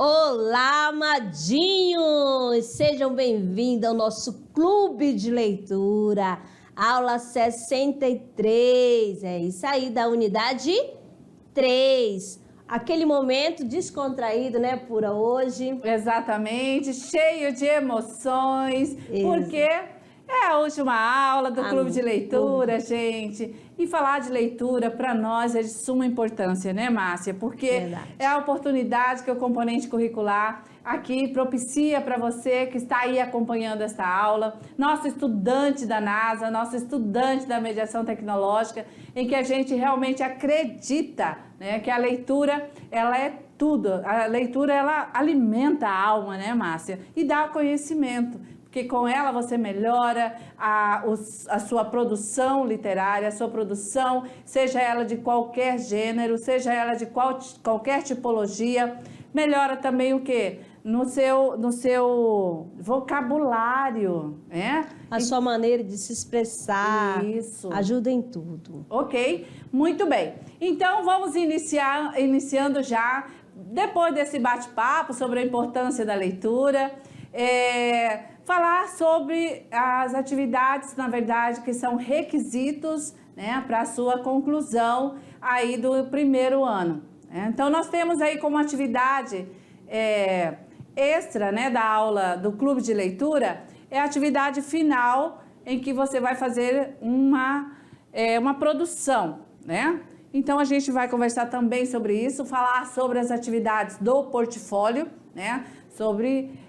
Olá, amadinhos! Sejam bem-vindos ao nosso Clube de Leitura, aula 63. É isso aí, da unidade 3. Aquele momento descontraído, né, Pura, hoje? Exatamente, cheio de emoções, porque é a última aula do Clube de Leitura, gente. E falar de leitura, para nós, é de suma importância, né, Márcia? Porque é a oportunidade que o componente curricular aqui propicia para você que está aí acompanhando esta aula, nosso estudante da NASA, nosso estudante da mediação tecnológica, em que a gente realmente acredita, né, que a leitura, ela é tudo. A leitura, ela alimenta a alma, né, Márcia? E dá conhecimento. Porque com ela você melhora a sua produção literária, a sua produção, seja ela de qualquer gênero, seja ela de qualquer tipologia. Melhora também o quê? No seu vocabulário, né? A sua maneira de se expressar. Isso. Ajuda em tudo. Ok, muito bem. Então vamos iniciando já, depois desse bate-papo sobre a importância da leitura, falar sobre as atividades, na verdade, que são requisitos, né, para a sua conclusão aí do primeiro ano. Então, nós temos aí como atividade extra, né, da aula do Clube de Leitura, é a atividade final em que você vai fazer uma produção, né? Então, a gente vai conversar também sobre isso, falar sobre as atividades do portfólio, né, sobre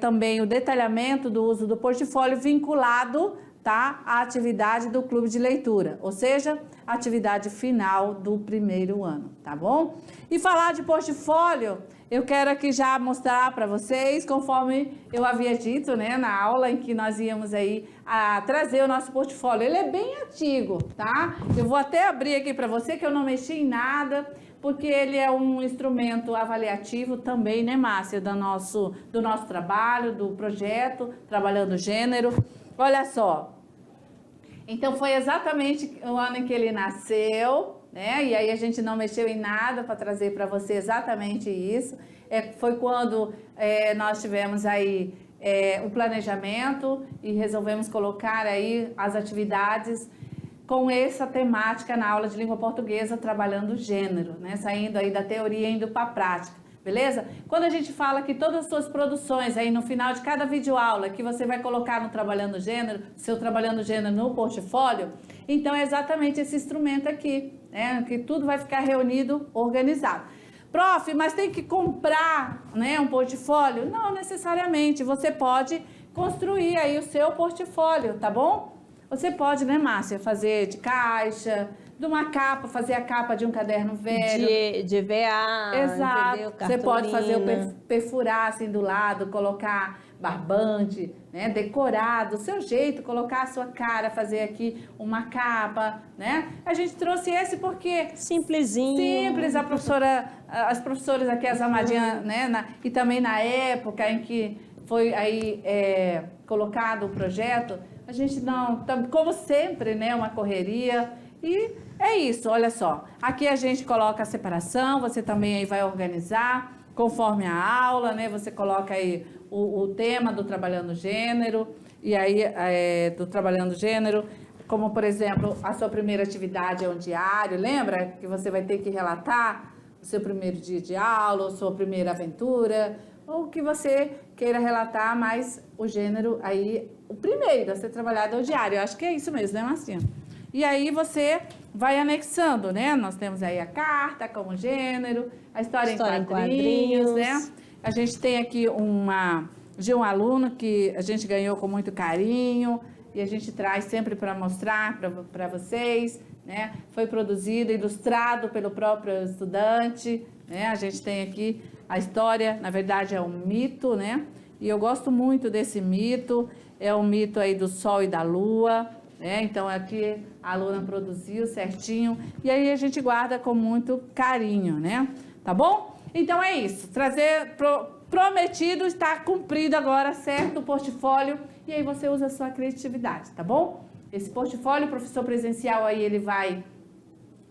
também o detalhamento do uso do portfólio vinculado, tá, à atividade do Clube de Leitura, ou seja, a atividade final do primeiro ano, tá bom? E falar de portfólio, eu quero aqui já mostrar para vocês, conforme eu havia dito, né, na aula em que nós íamos aí trazer o nosso portfólio. Ele é bem antigo, tá? Eu vou até abrir aqui para você que eu não mexi em nada, porque ele é um instrumento avaliativo também, né, Márcia, do nosso trabalho, do projeto Trabalhando Gênero. Olha só, então foi exatamente o ano em que ele nasceu, né, e aí a gente não mexeu em nada para trazer para você exatamente isso. Foi quando nós tivemos aí o planejamento e resolvemos colocar aí as atividades com essa temática na aula de língua portuguesa, trabalhando gênero, né? Saindo aí da teoria e indo para a prática, beleza? Quando a gente fala que todas as suas produções aí no final de cada videoaula que você vai colocar no Trabalhando Gênero, seu Trabalhando Gênero no portfólio, então é exatamente esse instrumento aqui, né? Que tudo vai ficar reunido, organizado. Prof, mas tem que comprar, né, um portfólio? Não necessariamente, você pode construir aí o seu portfólio, tá bom? Você pode, né, Márcia, fazer de caixa, de uma capa, fazer a capa de um caderno velho. De EVA, exato. Entendeu? Você pode fazer perfurar assim do lado, colocar barbante, né, decorar do seu jeito, colocar a sua cara, fazer aqui uma capa, né? A gente trouxe esse porque... Simplesinho. Simples, as professoras aqui, as amadinhas, né, e também na época em que foi aí colocado o projeto, a gente não, como sempre, né, uma correria, e é isso, olha só, aqui a gente coloca a separação, você também aí vai organizar conforme a aula, né, você coloca aí o tema do Trabalhando Gênero, e aí do Trabalhando Gênero, como por exemplo, a sua primeira atividade é um diário, lembra que você vai ter que relatar o seu primeiro dia de aula, a sua primeira aventura, ou que você queira relatar mais o gênero aí, o primeiro a ser trabalhado é o diário. Eu acho que é isso mesmo, né, Marcinha? E aí você vai anexando, né? Nós temos aí a carta como gênero, a história em quadrinhos, né? A gente tem aqui de um aluno que a gente ganhou com muito carinho e a gente traz sempre para mostrar para vocês, né? Foi produzido, ilustrado pelo próprio estudante, né? A gente tem aqui a história, na verdade é um mito, né? E eu gosto muito desse mito, é um mito aí do Sol e da Lua, né? Então aqui a aluna produziu certinho e aí a gente guarda com muito carinho, né? Tá bom? Então é isso, prometido está cumprido agora, certo? O portfólio, e aí você usa a sua criatividade, tá bom? Esse portfólio, o professor presencial aí, ele vai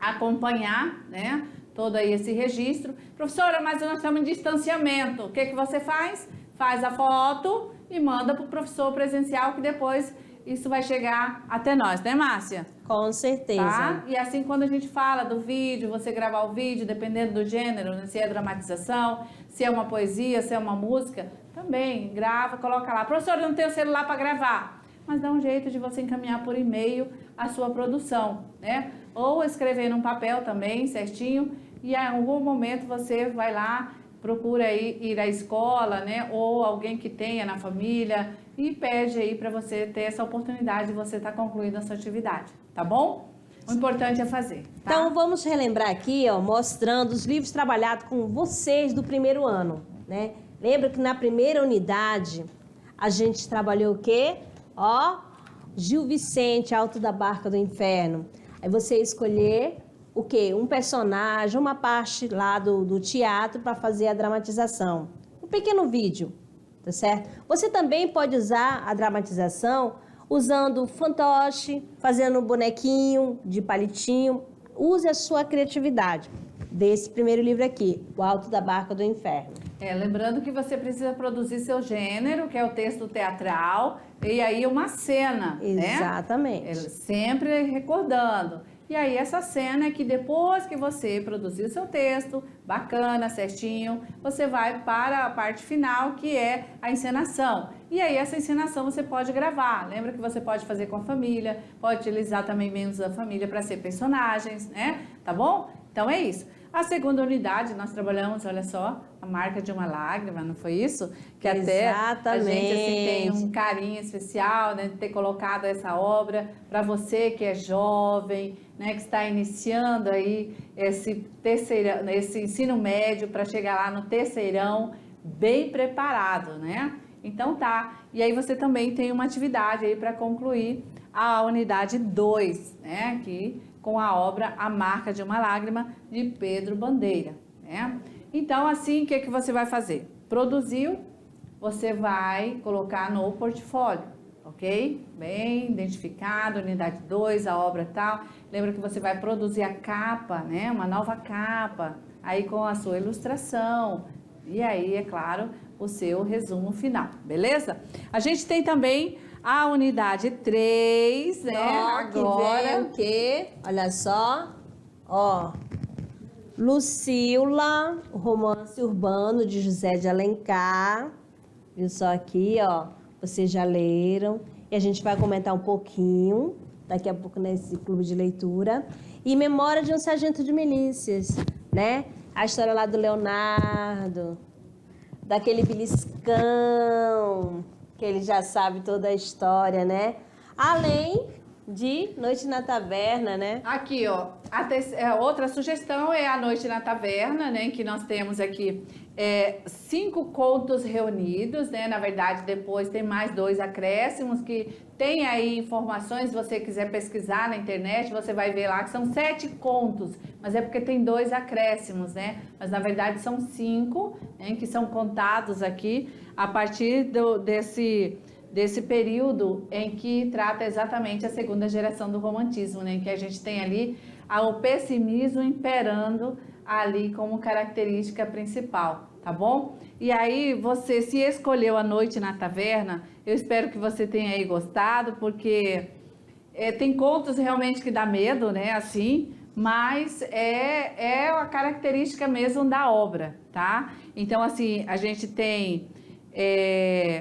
acompanhar, né? todo aí esse registro. Professora, mas nós estamos em distanciamento. O que que você faz? Faz a foto e manda para o professor presencial, que depois isso vai chegar até nós, né, Márcia? Com certeza. Tá? E assim, quando a gente fala do vídeo, você gravar o vídeo, dependendo do gênero, né, se é dramatização, se é uma poesia, se é uma música, também grava, coloca lá. Professor, eu não tenho celular para gravar, mas dá um jeito de você encaminhar por e-mail a sua produção, né? Ou escrever num papel também, certinho, e em algum momento você vai lá, procura aí ir à escola, né? Ou alguém que tenha na família e pede aí para você ter essa oportunidade de você estar concluindo a sua atividade, tá bom? O importante é fazer, tá? Então, vamos relembrar aqui, ó, mostrando os livros trabalhados com vocês do primeiro ano, né? Lembra que na primeira unidade a gente trabalhou o quê? Ó, Gil Vicente, Alto da Barca do Inferno. Aí você escolher o quê? Um personagem, uma parte lá do teatro para fazer a dramatização. Um pequeno vídeo, tá certo? Você também pode usar a dramatização usando fantoche, fazendo um bonequinho de palitinho. Use a sua criatividade. Desse primeiro livro aqui, O Alto da Barca do Inferno. Lembrando que você precisa produzir seu gênero, que é o texto teatral, e aí uma cena, né? Exatamente. Sempre recordando. E aí essa cena é que depois que você produzir o seu texto, bacana, certinho, você vai para a parte final, que é a encenação. E aí essa encenação você pode gravar. Lembra que você pode fazer com a família, pode utilizar também membros da família para ser personagens, né? Tá bom? Então é isso. A segunda unidade, nós trabalhamos, olha só, a marca de uma lágrima, não foi isso? Que até a gente assim, tem um carinho especial, né, de ter colocado essa obra para você que é jovem, né, que está iniciando aí esse ensino médio para chegar lá no terceirão bem preparado, né? Então tá. E aí você também tem uma atividade aí para concluir a unidade 2, né, que com a obra A Marca de uma Lágrima, de Pedro Bandeira, né? Então, assim, o que você vai fazer? Produziu, você vai colocar no portfólio, ok? Bem identificado, unidade 2, a obra tal. Lembra que você vai produzir a capa, né? Uma nova capa, aí com a sua ilustração. E aí, é claro, o seu resumo final, beleza? A gente tem também a unidade 3, né? Agora vem o quê? Olha só. Ó. Lucila, o romance urbano de José de Alencar. Viu só aqui, ó. Vocês já leram. E a gente vai comentar um pouquinho daqui a pouco nesse clube de leitura. E Memória de um Sargento de Milícias, né? A história lá do Leonardo, daquele beliscão, que ele já sabe toda a história, né? Além de Noite na Taverna, né? Aqui, ó, outra sugestão é A Noite na Taverna, né? Que nós temos aqui 5 contos reunidos, né? Na verdade, depois tem mais 2 acréscimos que tem aí informações, se você quiser pesquisar na internet, você vai ver lá que são 7 contos, mas é porque tem 2 acréscimos, né? Mas na verdade são 5, né? Que são contados aqui a partir desse período em que trata exatamente a segunda geração do romantismo, né? Em que a gente tem ali o pessimismo imperando ali como característica principal, tá bom? E aí você se escolheu A Noite na Taverna, eu espero que você tenha aí gostado, porque tem contos realmente que dá medo, né? Assim, mas é a característica mesmo da obra, tá? Então, assim, a gente tem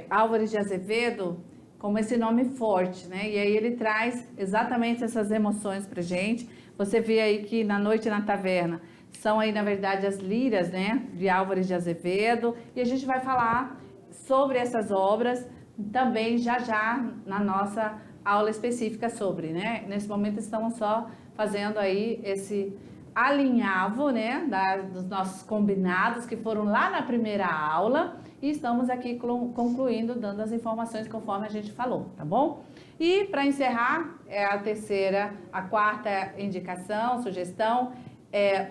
Álvares de Azevedo como esse nome forte, né? E aí ele traz exatamente essas emoções pra gente. Você vê aí que Na Noite na Taverna são aí, na verdade, as liras, né? De Álvares de Azevedo. E a gente vai falar sobre essas obras também já na nossa aula específica sobre, né? Nesse momento estamos só fazendo aí esse alinhavo, né? Dos nossos combinados que foram lá na primeira aula. E estamos aqui concluindo, dando as informações conforme a gente falou, tá bom? E para encerrar, a quarta indicação, sugestão,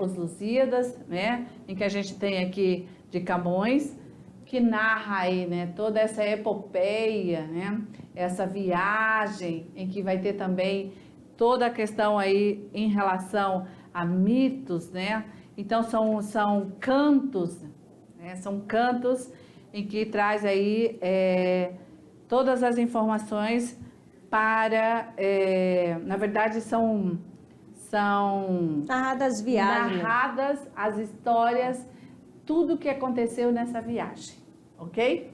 Os Lusíadas, né? Em que a gente tem aqui de Camões, que narra aí, né? Toda essa epopeia, né? Essa viagem, em que vai ter também toda a questão aí em relação a mitos, né? Então, são cantos, né? São cantos em que traz aí todas as informações para, na verdade, são Narradas viagens. narradas as histórias, tudo que aconteceu nessa viagem, ok?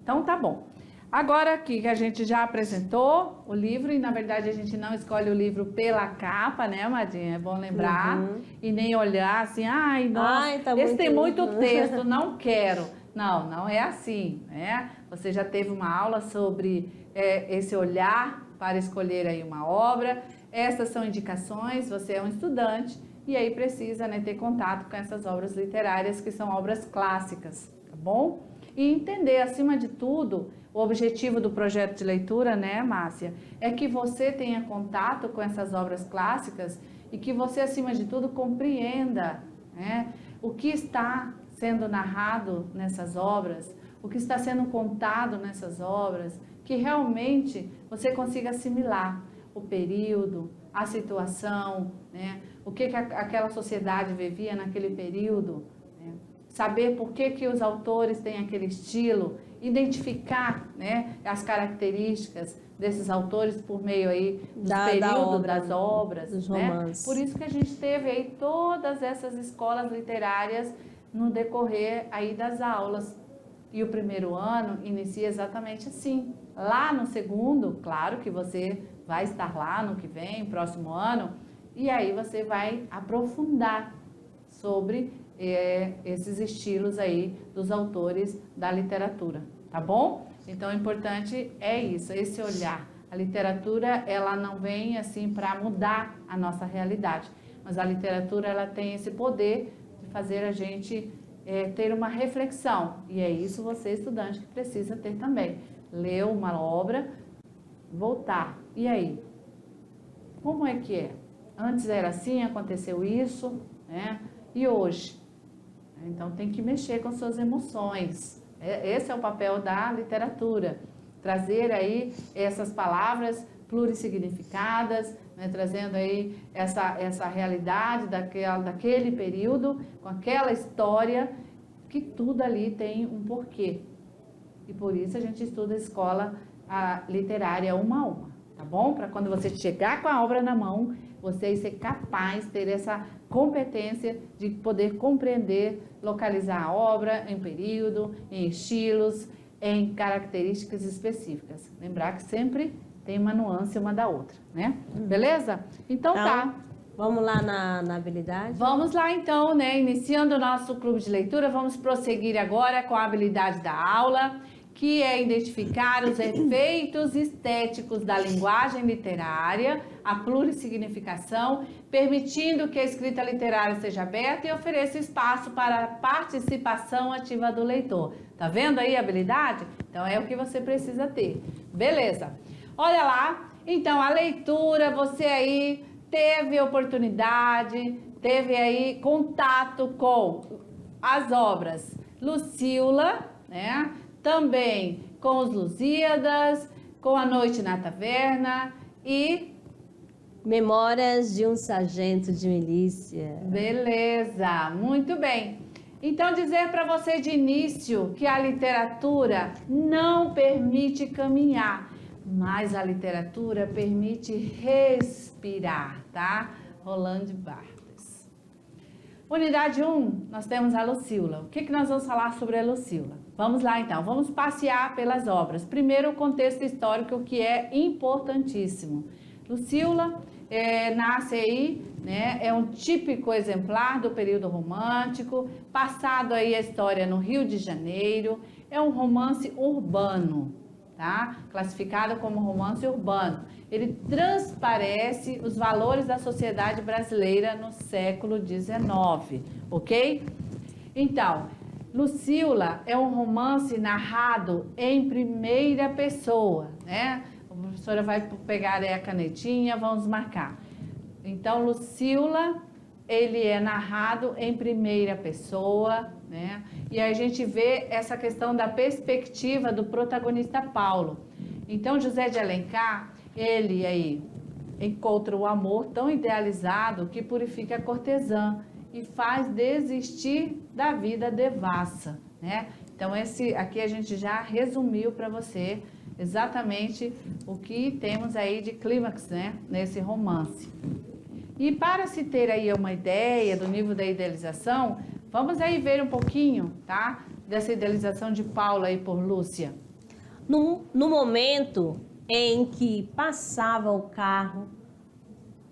Então, tá bom. Agora aqui que a gente já apresentou o livro, e na verdade a gente não escolhe o livro pela capa, né, Madinha? É bom lembrar. E nem olhar assim, ai, nossa, Tá esse tem muito muito... texto, não quero. Não, não é assim, né? Você já teve uma aula sobre esse olhar para escolher aí uma obra. Essas são indicações, você é um estudante e aí precisa, né, ter contato com essas obras literárias que são obras clássicas, tá bom? E entender, acima de tudo, o objetivo do projeto de leitura, né, Márcia, é que você tenha contato com essas obras clássicas e que você, acima de tudo, compreenda, né, o que está sendo narrado nessas obras, o que está sendo contado nessas obras, que realmente você consiga assimilar o período, a situação, né, o que aquela sociedade vivia naquele período, né, saber por que os autores têm aquele estilo, identificar, né, as características desses autores por meio aí dos períodos das obras, dos né? romances. Por isso que a gente teve aí todas essas escolas literárias no decorrer aí das aulas. E o primeiro ano inicia exatamente assim. Lá no segundo, claro que você vai estar lá no que vem, próximo ano, e aí você vai aprofundar sobre esses estilos aí dos autores da literatura, tá bom? Então, o importante é isso, esse olhar. A literatura, ela não vem assim para mudar a nossa realidade, mas a literatura, ela tem esse poder de fazer a gente ter uma reflexão, e é isso você, estudante, que precisa ter também. Ler uma obra, voltar, e aí? Como é que é? Antes era assim, aconteceu isso, né? E hoje? Então, tem que mexer com suas emoções. Esse é o papel da literatura. Trazer aí essas palavras plurissignificadas, né? Trazendo aí essa realidade daquele período, com aquela história, que tudo ali tem um porquê. E por isso a gente estuda a escola literária uma a uma, tá bom? Para quando você chegar com a obra na mão, você ser capaz de ter essa competência de poder compreender, localizar a obra em período, em estilos, em características específicas. Lembrar que sempre tem uma nuance uma da outra, né? Beleza? Então tá. Vamos lá na habilidade? Vamos lá então, né? Iniciando o nosso clube de leitura, vamos prosseguir agora com a habilidade da aula, que é identificar os efeitos estéticos da linguagem literária, a plurissignificação, permitindo que a escrita literária seja aberta e ofereça espaço para a participação ativa do leitor. Tá vendo aí a habilidade? Então é o que você precisa ter. Beleza. Olha lá, então a leitura, você aí teve oportunidade, teve aí contato com as obras Lucíula, né? Também com os Lusíadas, com A Noite na Taverna e Memórias de um Sargento de Milícia. Beleza, muito bem. Então, dizer para você de início que a literatura não permite caminhar, mas a literatura permite respirar, tá? Roland Barthes. Unidade 1, nós temos a Lucíula. O que nós vamos falar sobre a Lucíula? Vamos lá então, vamos passear pelas obras. Primeiro, o contexto histórico, que é importantíssimo. Lucíula nasce aí, né, é um típico exemplar do período romântico, passado aí a história no Rio de Janeiro, é um romance urbano, tá? Classificado como romance urbano. Ele transparece os valores da sociedade brasileira no século XIX, ok? Então, Lucíula é um romance narrado em primeira pessoa, né? A professora vai pegar aí a canetinha, vamos marcar. Então, Lucíula, ele é narrado em primeira pessoa, né? E aí a gente vê essa questão da perspectiva do protagonista Paulo. Então, José de Alencar, ele aí encontra o amor tão idealizado que purifica a cortesã. e faz desistir da vida devassa, né? Então, esse aqui a gente já resumiu para você exatamente o que temos aí de clímax, né, nesse romance. E para se ter aí uma ideia do nível da idealização, vamos aí ver um pouquinho, tá, dessa idealização de Paulo aí por Lúcia. No momento em que passava o carro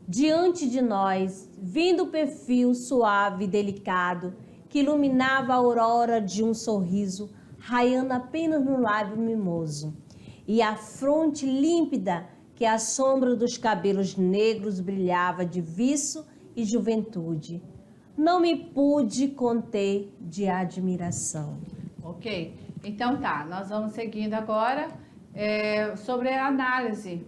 diante de nós, vindo o perfil suave e delicado, que iluminava a aurora de um sorriso, raiando apenas no lábio mimoso, e a fronte límpida que a sombra dos cabelos negros brilhava de viço e juventude. Não me pude conter de admiração. Ok, então tá, nós vamos seguindo agora sobre a análise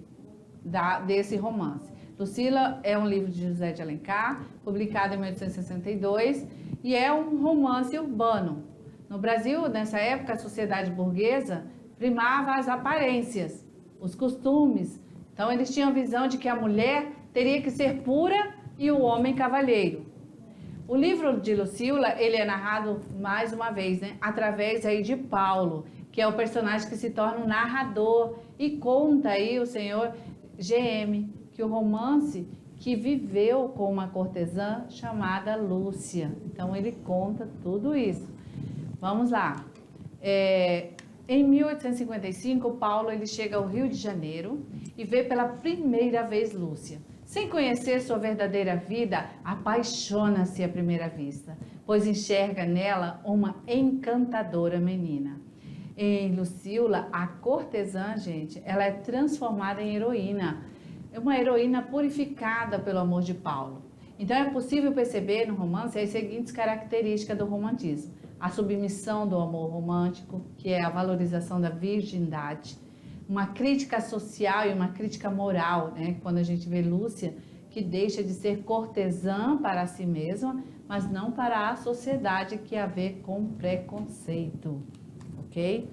desse romance. Lucila é um livro de José de Alencar, publicado em 1862, e é um romance urbano. No Brasil, nessa época, a sociedade burguesa primava as aparências, os costumes. Então, eles tinham a visão de que a mulher teria que ser pura e o homem cavalheiro. O livro de Lucila, ele é narrado, mais uma vez, né, através aí de Paulo, que é o personagem que se torna um narrador, e conta aí o senhor GM, que o romance que viveu com uma cortesã chamada Lúcia. Então, ele conta tudo isso. Vamos lá. Em 1855, Paulo ele chega ao Rio de Janeiro e vê pela primeira vez Lúcia. Sem conhecer sua verdadeira vida, apaixona-se à primeira vista, pois enxerga nela uma encantadora menina. Em Lucila, a cortesã, gente, ela é transformada em heroína. É uma heroína purificada pelo amor de Paulo. Então é possível perceber no romance as seguintes características do romantismo: a submissão do amor romântico, que é a valorização da virgindade, uma crítica social e uma crítica moral, né? Quando a gente vê Lúcia, que deixa de ser cortesã para si mesma, mas não para a sociedade, que a vê com preconceito, ok?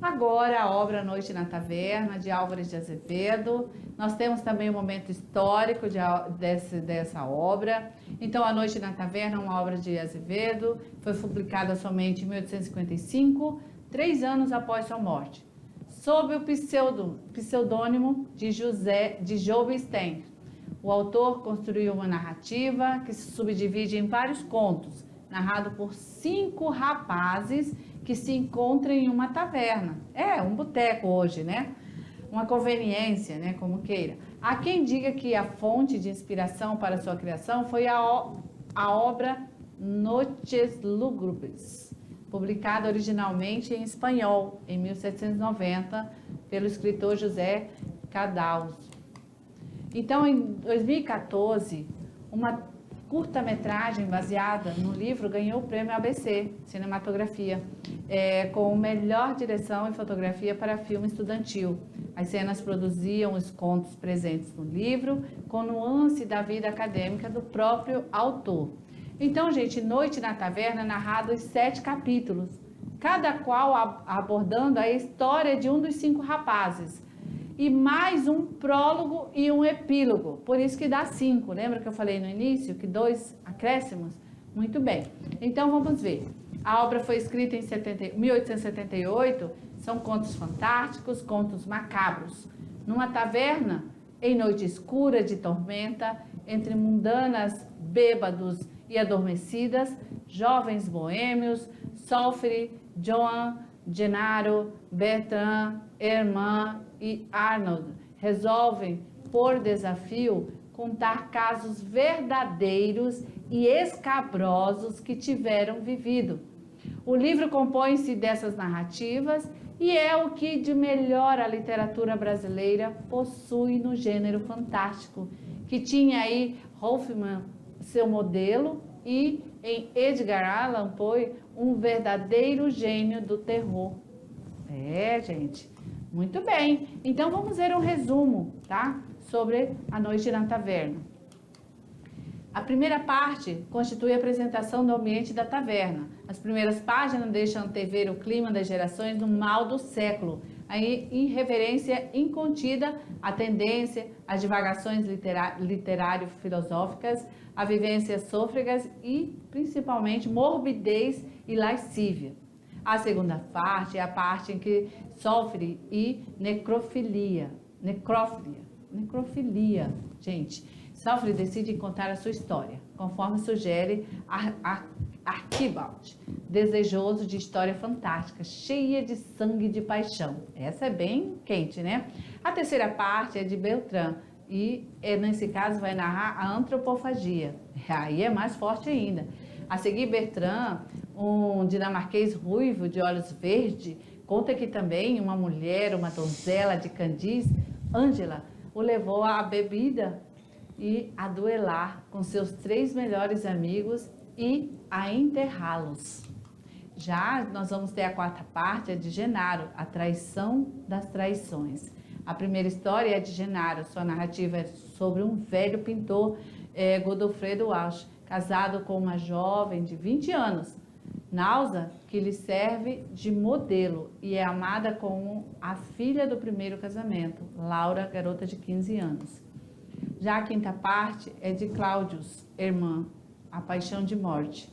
Agora, a obra Noite na Taverna, de Álvares de Azevedo. Nós temos também o momento histórico dessa obra. Então, A Noite na Taverna é uma obra de Azevedo, foi publicada somente em 1855, 3 anos após sua morte, sob o pseudônimo de Job Stern. O autor construiu uma narrativa que se subdivide em vários contos, narrado por 5 rapazes que se encontram em uma taverna. É um boteco hoje, né? Uma conveniência, né? Como queira. Há quem diga que a fonte de inspiração para sua criação foi a obra Noches Lúgubres, publicada originalmente em espanhol, em 1790, pelo escritor José Cadalso. Então, em 2014, uma curta-metragem baseada no livro ganhou o prêmio ABC, Cinematografia, com melhor direção e fotografia para filme estudantil. As cenas produziam os contos presentes no livro, com nuance da vida acadêmica do próprio autor. Então, gente, Noite na Taverna é narrado em 7 capítulos, cada qual abordando a história de um dos 5 rapazes, e mais um prólogo e um epílogo, por isso que dá 5. Lembra que eu falei no início que 2 acréscimos? Muito bem, então vamos ver. A obra foi escrita em 1878, são contos fantásticos, contos macabros. Numa taverna, em noite escura de tormenta, entre mundanas, bêbados e adormecidas, jovens boêmios, Sofre, Joan, Genaro, Bertrand, Herman e Arnold resolvem, por desafio, contar casos verdadeiros e escabrosos que tiveram vivido. O livro compõe-se dessas narrativas e é o que de melhor a literatura brasileira possui no gênero fantástico, que tinha aí Hoffmann, seu modelo, e em Edgar Allan Poe, um verdadeiro gênio do terror. Gente, muito bem. Então vamos ver um resumo, tá? Sobre A Noite na Taverna. A primeira parte constitui a apresentação do ambiente da taverna. As primeiras páginas deixam antever o clima das gerações no mal do século, a irreverência incontida, a tendência, as divagações literário-filosóficas, a vivências sôfregas e, principalmente, morbidez e lascívia. A segunda parte é a parte em que sofre e necrofilia, gente. Sofre e decide contar a sua história, conforme sugere Archibald, desejoso de história fantástica, cheia de sangue e de paixão. Essa é bem quente, né? A terceira parte é de Beltrán e, nesse caso, vai narrar a antropofagia. Aí é mais forte ainda. A seguir, Bertrand, um dinamarquês ruivo de olhos verdes, conta que também uma mulher, uma donzela de Candis, Ângela, o levou à bebida e a duelar com seus 3 melhores amigos e a enterrá-los. Já nós vamos ter a quarta parte, é de Genaro, a traição das traições. A primeira história é de Genaro, sua narrativa é sobre um velho pintor, Godofredo Walsh, casado com uma jovem de 20 anos, Náusea, que lhe serve de modelo e é amada como a filha do primeiro casamento, Laura, garota de 15 anos. Já a quinta parte é de Claudius Hermann, a paixão de morte.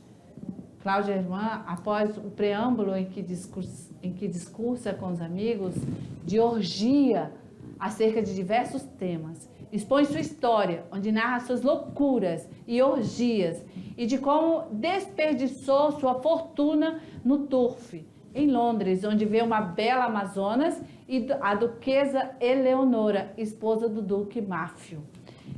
Cláudio Hermann, após o preâmbulo em que discursa com os amigos de orgia acerca de diversos temas, expõe sua história, onde narra suas loucuras e orgias e de como desperdiçou sua fortuna no turf, em Londres, onde vê uma bela Amazonas e a duquesa Eleonora, esposa do duque Máfio.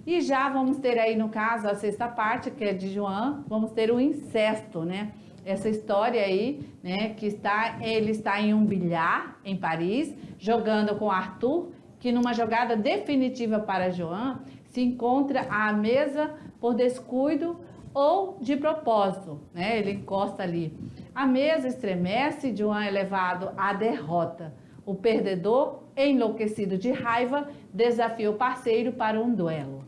E já vamos ter aí, no caso, a sexta parte, que é de João, vamos ter o incesto, né? Essa história aí, né, que ele está em um bilhar, em Paris, jogando com Arthur, que numa jogada definitiva para João, se encontra à mesa por descuido ou de propósito, né? Ele encosta ali. A mesa estremece e João é levado à derrota. O perdedor, enlouquecido de raiva, desafia o parceiro para um duelo.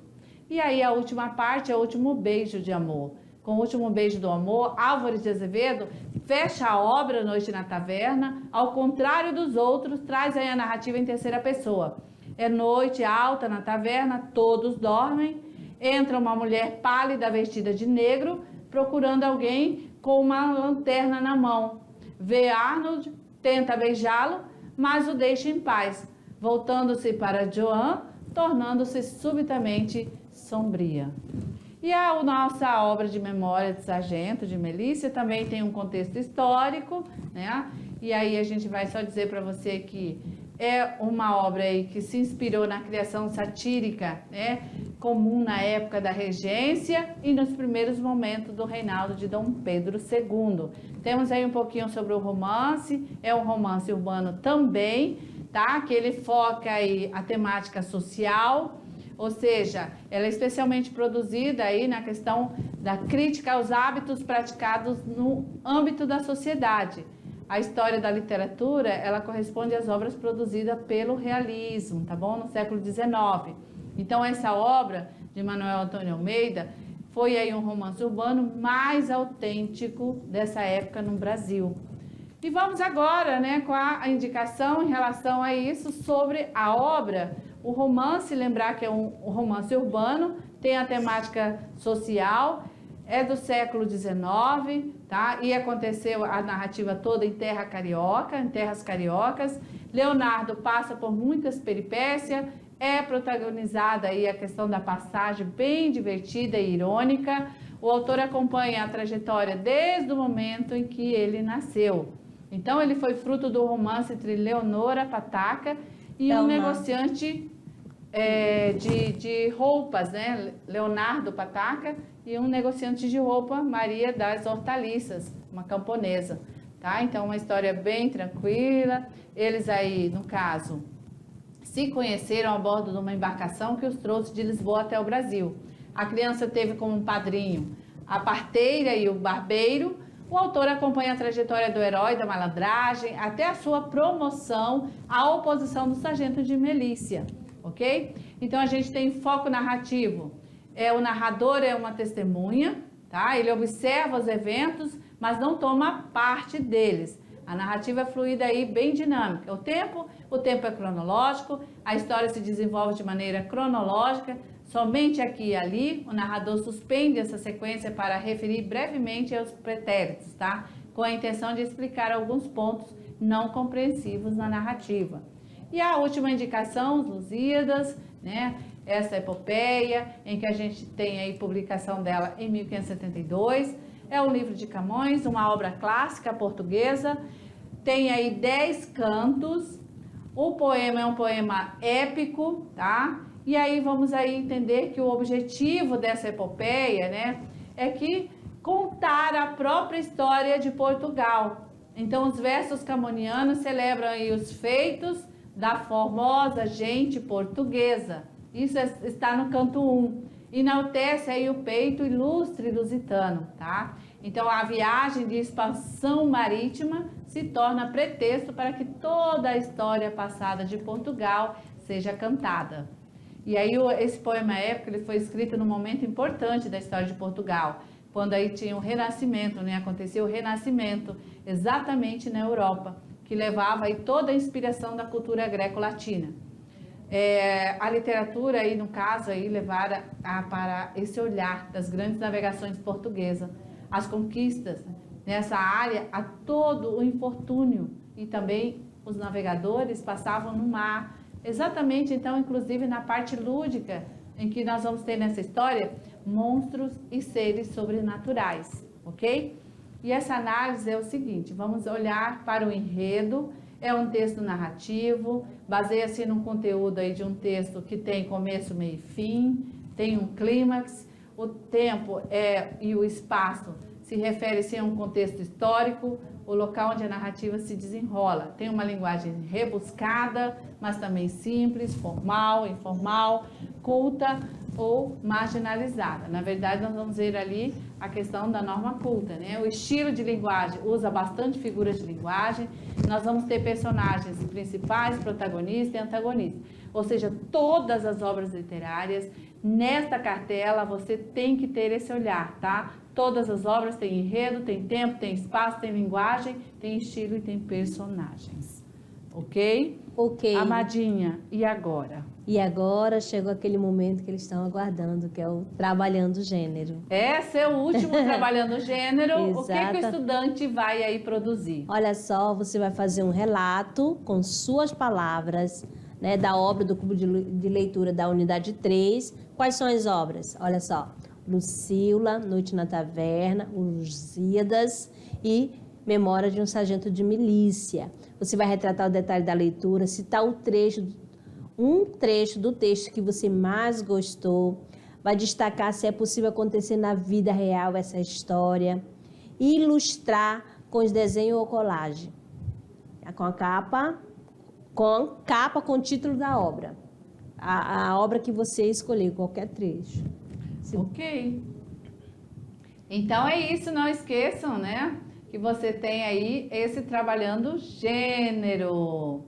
E aí a última parte é o último beijo de amor. Com o último beijo do amor, Álvares de Azevedo fecha a obra Noite na Taverna, ao contrário dos outros, traz aí a narrativa em terceira pessoa. É noite alta na taverna, todos dormem, entra uma mulher pálida vestida de negro, procurando alguém com uma lanterna na mão. Vê Arnold, tenta beijá-lo, mas o deixa em paz, voltando-se para Joan, tornando-se subitamente sombria. E a nossa obra de memória de Sargento, de Melícia, também tem um contexto histórico, né? E aí a gente vai só dizer para você que é uma obra aí que se inspirou na criação satírica, né, comum na época da regência e nos primeiros momentos do reinado de Dom Pedro II. Temos aí um pouquinho sobre o romance, é um romance urbano também, tá? Que ele foca aí a temática social, ou seja, ela é especialmente produzida aí na questão da crítica aos hábitos praticados no âmbito da sociedade. A história da literatura, ela corresponde às obras produzidas pelo realismo, tá bom? No século XIX. Então, essa obra de Manuel Antônio Almeida foi aí um romance urbano mais autêntico dessa época no Brasil. E vamos agora, né, com a indicação em relação a isso sobre a obra. O romance, lembrar que é um romance urbano, tem a temática social, é do século XIX, tá? E aconteceu a narrativa toda em terra carioca, em terras cariocas. Leonardo passa por muitas peripécias, é protagonizada aí a questão da passagem bem divertida e irônica. O autor acompanha a trajetória desde o momento em que ele nasceu. Então, ele foi fruto do romance entre Leonora Pataca e um negociante de roupas, né? Leonardo Pataca, e um negociante de roupa, Maria das Hortaliças, uma camponesa, tá? Então, uma história bem tranquila. Eles aí, no caso, se conheceram a bordo de uma embarcação que os trouxe de Lisboa até o Brasil. A criança teve como padrinho a parteira e o barbeiro. O autor acompanha a trajetória do herói da malandragem até a sua promoção à oposição do sargento de milícia, ok? Então, a gente tem foco narrativo. O narrador é uma testemunha, tá? Ele observa os eventos, mas não toma parte deles. A narrativa é fluida aí, bem dinâmica. O tempo é cronológico, a história se desenvolve de maneira cronológica, somente aqui e ali o narrador suspende essa sequência para referir brevemente aos pretéritos, tá? Com a intenção de explicar alguns pontos não compreensivos na narrativa. E a última indicação, os Lusíadas, né? Essa epopeia, em que a gente tem aí publicação dela em 1572, é um livro de Camões, uma obra clássica portuguesa, tem aí 10 cantos, o poema é um poema épico, tá? E aí vamos aí entender que o objetivo dessa epopeia, né, é que contar a própria história de Portugal. Então os versos camonianos celebram aí os feitos da formosa gente portuguesa. Isso está no canto 1. Enaltece aí o peito ilustre lusitano, tá? Então a viagem de expansão marítima se torna pretexto para que toda a história passada de Portugal seja cantada. E aí esse poema épico ele foi escrito num momento importante da história de Portugal, quando aí tinha o Renascimento, né? Acontecia o Renascimento exatamente na Europa, que levava aí toda a inspiração da cultura greco-latina. A literatura aí, no caso, aí, levara para esse olhar das grandes navegações portuguesas, as conquistas nessa área, a todo o infortúnio, e também os navegadores passavam no mar, exatamente, então, inclusive na parte lúdica, em que nós vamos ter nessa história, monstros e seres sobrenaturais, ok? E essa análise é o seguinte, vamos olhar para o enredo. É um texto narrativo, baseia-se num conteúdo aí de um texto que tem começo, meio e fim, tem um clímax, o tempo e o espaço se refere-se a um contexto histórico, o local onde a narrativa se desenrola. Tem uma linguagem rebuscada, mas também simples, formal, informal, culta ou marginalizada. Na verdade, nós vamos ver ali a questão da norma culta, né? O estilo de linguagem usa bastante figuras de linguagem. Nós vamos ter personagens principais, protagonistas e antagonistas. Ou seja, todas as obras literárias, nesta cartela, você tem que ter esse olhar, tá? Todas as obras têm enredo, tem tempo, tem espaço, tem linguagem, tem estilo e tem personagens. Ok? Ok. Amadinha, e agora? E agora chegou aquele momento que eles estão aguardando, que é o Trabalhando o Gênero. Esse é o último Trabalhando o Gênero. O que o Exata. estudante vai aí produzir? Olha só, você vai fazer um relato com suas palavras, né, da obra do Clube de Leitura da Unidade 3. Quais são as obras? Olha só, Lucília, Noite na Taverna, Lusíadas e Memória de um Sargento de Milícia. Você vai retratar o detalhe da leitura, citar um trecho do texto que você mais gostou, vai destacar se é possível acontecer na vida real essa história, e ilustrar com os desenhos ou colagem, com a capa, com o título da obra, a obra que você escolher, qualquer trecho. Ok. Então é isso, não esqueçam, né? Que você tem aí esse Trabalhando Gênero.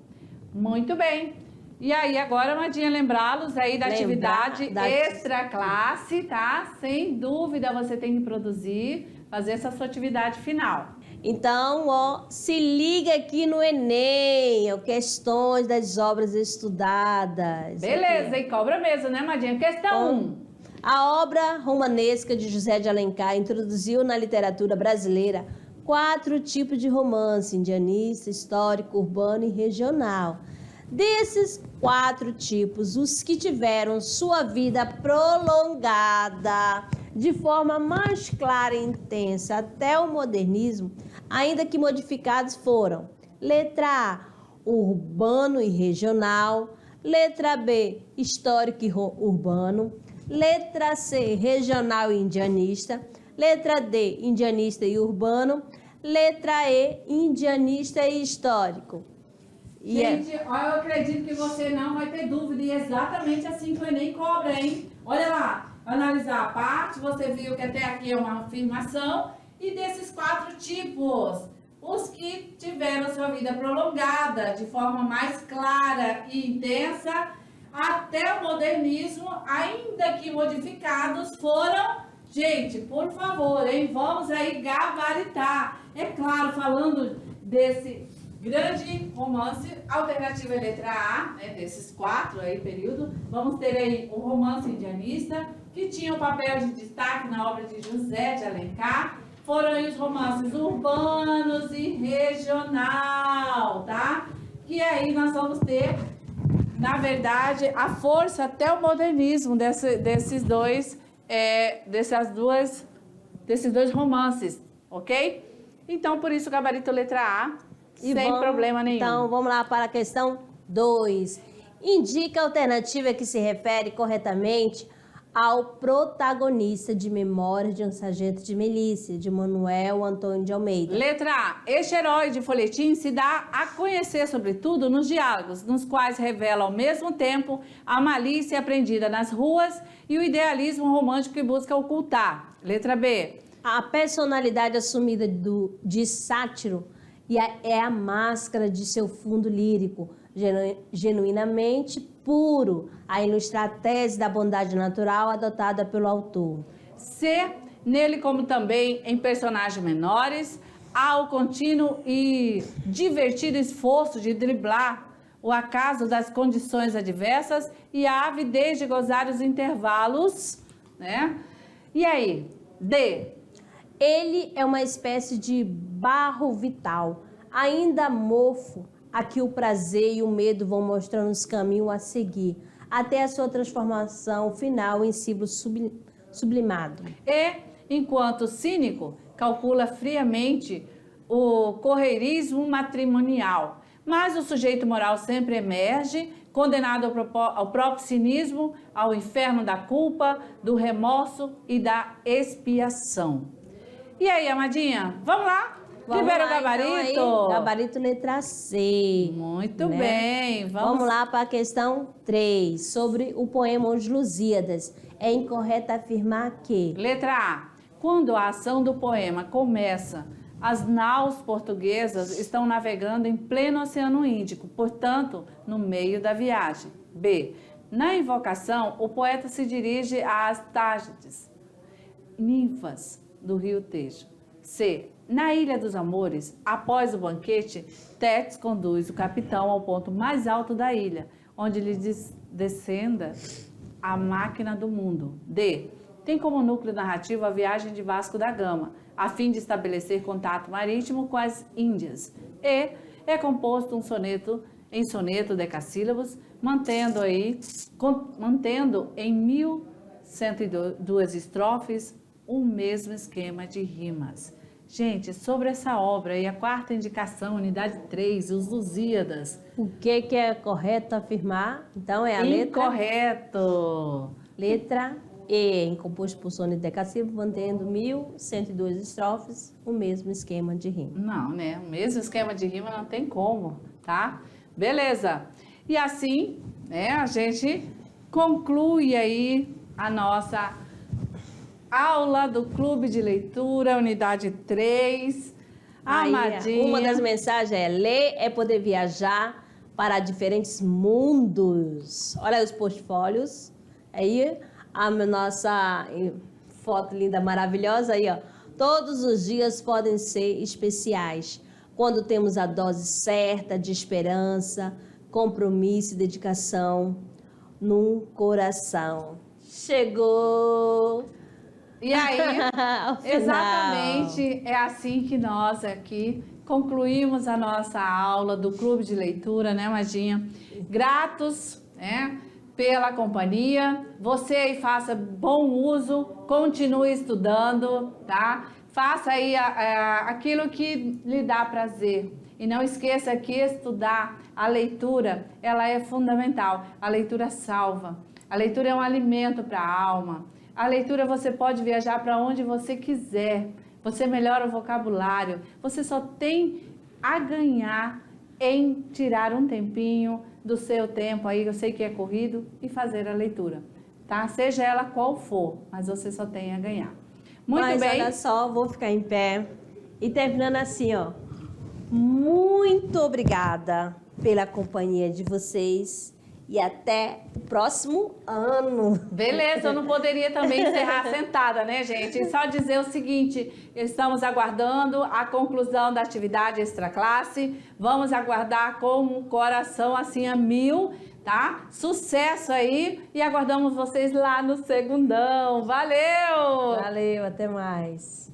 Muito bem. E aí, agora, Amadinha, lembrá-los aí da atividade extra classe, tá? Sem dúvida, você tem que produzir, fazer essa sua atividade final. Então, ó, se liga aqui no Enem, ó, questões das obras estudadas. Beleza, aqui. e cobra mesmo, né, Amadinha? Questão 1. A obra romanesca de José de Alencar introduziu na literatura brasileira 4 tipos de romance: indianista, histórico, urbano e regional. Desses 4 tipos, os que tiveram sua vida prolongada de forma mais clara e intensa até o modernismo, ainda que modificados, foram: letra A, urbano e regional; letra B, histórico e urbano; letra C, regional e indianista; letra D, indianista e urbano; letra E, indianista e histórico. Gente, eu acredito que você não vai ter dúvida, e exatamente assim que o Enem cobra, hein? Olha lá, analisar a parte, você viu que até aqui é uma afirmação, e desses 4 tipos, os que tiveram sua vida prolongada de forma mais clara e intensa, até o modernismo, ainda que modificados, foram... Gente, por favor, hein? Vamos aí gabaritar. É claro, falando desse grande romance. A alternativa é letra A, né, desses 4 aí, período. Vamos ter aí o romance indianista, que tinha o papel de destaque na obra de José de Alencar. Foram aí os romances urbanos e regional, tá? E aí nós vamos ter, na verdade, a força até o modernismo desses dois romances, ok? Então, por isso, gabarito letra A, sem problema nenhum. Então, vamos lá para a questão 2. Indica a alternativa que se refere corretamente ao protagonista de Memórias de um Sargento de Milícia, de Manuel Antônio de Almeida. Letra A. Este herói de folhetim se dá a conhecer, sobretudo, nos diálogos, nos quais revela ao mesmo tempo a malícia aprendida nas ruas e o idealismo romântico que busca ocultar. Letra B. A personalidade assumida de sátiro é a máscara de seu fundo lírico, genuinamente puro, a ilustrar a tese da bondade natural adotada pelo autor. C. Nele, como também em personagens menores, há o contínuo e divertido esforço de driblar o acaso das condições adversas e a avidez de gozar os intervalos, né? E aí? D. Ele é uma espécie de barro vital, ainda mofo, a que o prazer e o medo vão mostrando os caminhos a seguir, até a sua transformação final em símbolo sublimado. E, enquanto cínico, calcula friamente o correirismo matrimonial, mas o sujeito moral sempre emerge, condenado ao próprio cinismo, ao inferno da culpa, do remorso e da expiação. E aí, amadinha, vamos lá? Primeiro gabarito. Então, aí, gabarito letra C. Muito né? bem. Vamos lá para a questão 3, sobre o poema Os Lusíadas. É incorreto afirmar que... Letra A. Quando a ação do poema começa, as naus portuguesas estão navegando em pleno Oceano Índico, portanto, no meio da viagem. B. Na invocação, o poeta se dirige às Tágides, ninfas do rio Tejo. C. Na Ilha dos Amores, após o banquete, Tétis conduz o capitão ao ponto mais alto da ilha, onde lhe descenda a máquina do mundo. D. Tem como núcleo narrativo a viagem de Vasco da Gama, a fim de estabelecer contato marítimo com as Índias. E. É composto em soneto decassílabos, mantendo em 1102 estrofes o mesmo esquema de rimas. Gente, sobre essa obra e a 4ª indicação, unidade 3, Os Lusíadas. O que é correto afirmar? Então é a letra... Incorreto. Letra E, composto por soneto decassílabo, mantendo 1102 estrofes, o mesmo esquema de rima. Não, né? O mesmo esquema de rima não tem como, tá? Beleza. E assim, né, a gente conclui aí a nossa aula do Clube de Leitura, unidade 3. Amadinha. Uma das mensagens é: ler é poder viajar para diferentes mundos. Olha aí os portfólios. Aí a nossa foto linda, maravilhosa aí, ó. Todos os dias podem ser especiais quando temos a dose certa de esperança, compromisso e dedicação num coração. Chegou! E aí, exatamente, é assim que nós aqui concluímos a nossa aula do Clube de Leitura, né, Madinha? Gratos, né, pela companhia. Você aí faça bom uso, continue estudando, tá? Faça aí aquilo que lhe dá prazer. E não esqueça que estudar, a leitura, ela é fundamental. A leitura salva. A leitura é um alimento para a alma. A leitura você pode viajar para onde você quiser. Você melhora o vocabulário. Você só tem a ganhar em tirar um tempinho do seu tempo aí, eu sei que é corrido, e fazer a leitura, tá? Seja ela qual for, mas você só tem a ganhar. Muito bem. Olha só, vou ficar em pé e terminando assim, ó. Muito obrigada pela companhia de vocês e até o próximo ano. Beleza, eu não poderia também encerrar sentada, né, gente? E só dizer o seguinte, estamos aguardando a conclusão da atividade extraclasse, vamos aguardar com um coração assim a mil, tá? Sucesso aí e aguardamos vocês lá no segundão. Valeu! Valeu, até mais.